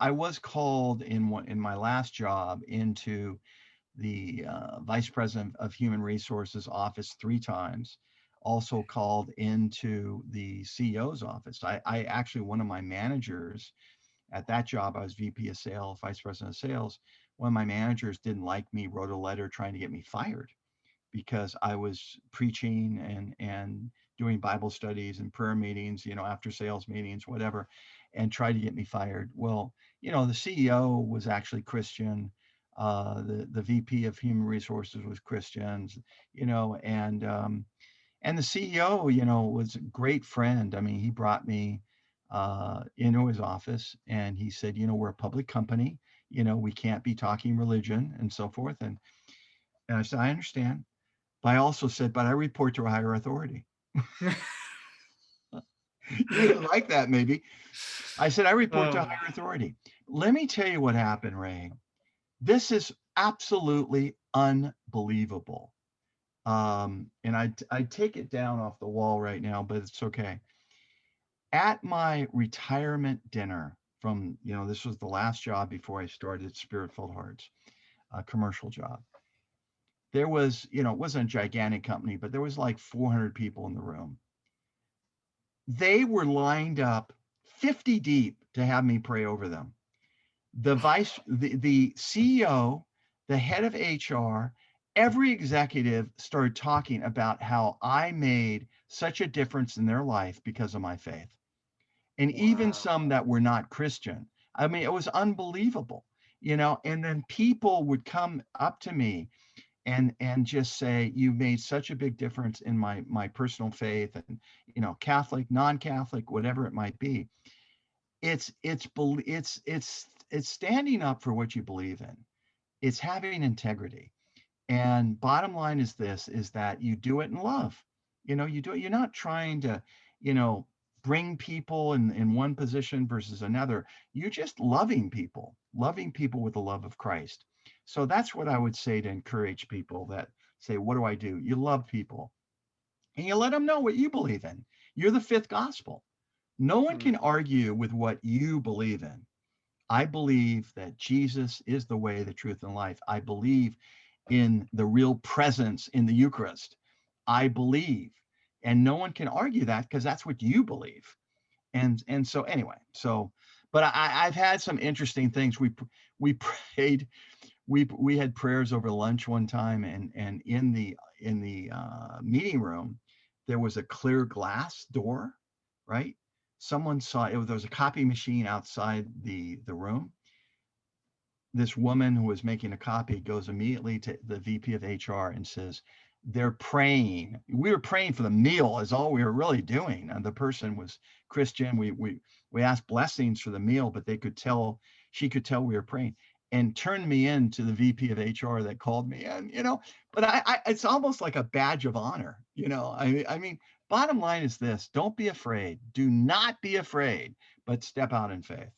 I was called in my last job into the vice president of human resources office 3 times, also called into the CEO's office. I actually, one of my managers at that job, I was VP of sales, vice president of sales. One of my managers didn't like me, wrote a letter trying to get me fired because I was preaching and doing Bible studies and prayer meetings, after sales meetings, whatever, and tried to get me fired. Well, the CEO was actually Christian. The VP of Human Resources was Christians, and the CEO, was a great friend. I mean, he brought me into his office and he said, we're a public company. We can't be talking religion and so forth. And I said, I understand. But I also said, but I report to a higher authority. You didn't like that, maybe. I said, I report to a Oh, higher authority. Let me tell you what happened, Ray. This is absolutely unbelievable. And I take it down off the wall right now, but it's okay. At my retirement dinner from, this was the last job before I started Spirit-Filled Hearts, a commercial job. There was, it wasn't a gigantic company, but there was like 400 people in the room. They were lined up 50 deep to have me pray over them. The CEO, the head of HR, every executive started talking about how I made such a difference in their life because of my faith. And even wow. some that were not Christian. I mean, it was unbelievable, and then people would come up to me and just say, you made such a big difference in my personal faith, and Catholic, non-Catholic, whatever it might be. It's standing up for what you believe in. It's having integrity. And bottom line is this, is that you do it in love. You do it, you're not trying to, you know, bring people in one position versus another. You're just loving people with the love of Christ. So that's what I would say to encourage people that say, what do I do? You love people and you let them know what you believe in. You're the fifth gospel. No one can Mm. argue with what you believe in. I believe that Jesus is the way, the truth, and life. I believe in the real presence in the Eucharist. I believe, and no one can argue that because that's what you believe. And so anyway, but I've had some interesting things. We prayed, we had prayers over lunch one time, and in the meeting room there was a clear glass door, right? Someone saw it. There was a copy machine outside the room. This woman who was making a copy goes immediately to the VP of HR and says, they're praying. We were praying for the meal is all we were really doing. And the person was Christian. We asked blessings for the meal, but she could tell we were praying, and turned me in to the VP of HR that called me in, but it's almost like a badge of honor. I mean, bottom line is this, don't be afraid. Do not be afraid, but step out in faith.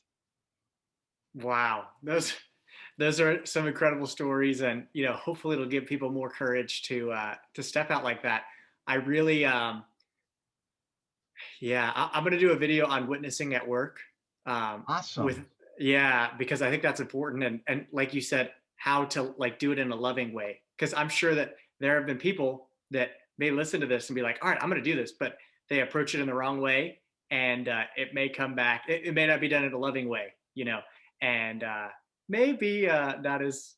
Wow. Those are some incredible stories, and hopefully it'll give people more courage to step out like that. I really Yeah, I'm gonna do a video on witnessing at work. With Awesome. Yeah, because I think that's important, and like you said, how to like do it in a loving way. Because I'm sure that there have been people that may listen to this and be like, "All right, I'm gonna do this," but they approach it in the wrong way, and it may come back. It may not be done in a loving way, and maybe not as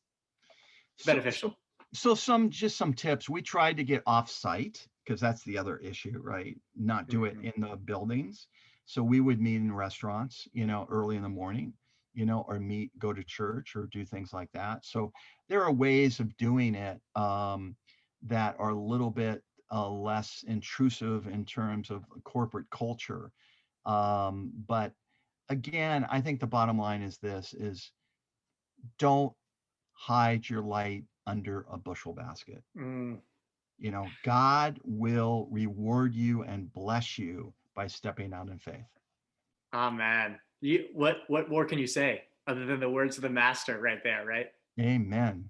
So, so, beneficial. so some tips. We tried to get off site because that's the other issue, right? Not do it Mhm. in the buildings. So we would meet in restaurants, early in the morning, or go to church or do things like that. So there are ways of doing it that are a little bit less intrusive in terms of corporate culture. But again, I think the bottom line is this: is don't hide your light under a bushel basket. Mm. God will reward you and bless you by stepping out in faith. Oh man, what more can you say other than the words of the master right there, right? Amen.